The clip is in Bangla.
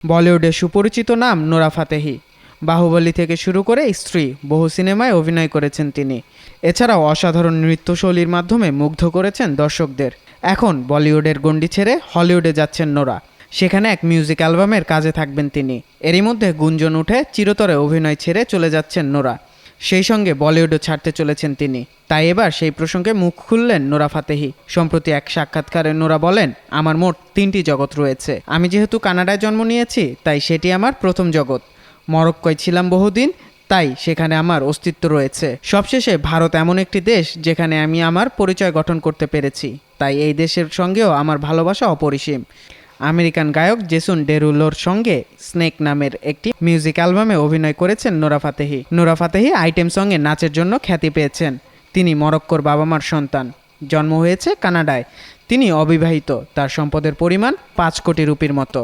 বলিউডের সুপরিচিত নাম নোরা ফাতেহি। বাহুবলী থেকে শুরু করে স্ত্রী বহু সিনেমায় অভিনয় করেছেন তিনি। এছাড়াও অসাধারণ নৃত্যশৈলীর মাধ্যমে মুগ্ধ করেছেন দর্শকদের। এখন বলিউডের গণ্ডি ছেড়ে হলিউডে যাচ্ছেন নোরা। সেখানে এক মিউজিক অ্যালবামের কাজে থাকবেন তিনি। এরই মধ্যে গুঞ্জন উঠে চিরতরে অভিনয় ছেড়ে চলে যাচ্ছেন নোরা। সেই সঙ্গে বলিউডও ছাড়তে চলেছেন তিনি। তাই এবার সেই প্রসঙ্গে মুখ খুললেন নোরা ফাতেহি। সম্প্রতি এক সাক্ষাৎকারে নোরা বলেন, আমার মোট 3টি জগৎ রয়েছে। আমি যেহেতু কানাডায় জন্ম নিয়েছি, তাই সেটি আমার প্রথম জগৎ। মরক্কোয় ছিলাম বহুদিন, তাই সেখানে আমার অস্তিত্ব রয়েছে। সবশেষে ভারত এমন একটি দেশ যেখানে আমি আমার পরিচয় গঠন করতে পেরেছি, তাই এই দেশের সঙ্গেও আমার ভালোবাসা অপরিসীম। আমেরিকান গায়ক জেসন ডেরুলোর সঙ্গে স্নেক নামের একটি মিউজিক অ্যালবামে অভিনয় করেছেন Nora Fatehi. Nora Fatehi item সঙ্গে নাচের জন্য খ্যাতি পেয়েছেন। তিনি মরক্কোর বাবা মার সন্তান। জন্ম হয়েছে কানাডায়। তিনি অবিবাহিত। তার সম্পদের পরিমাণ 5 কোটি রুপির মতো।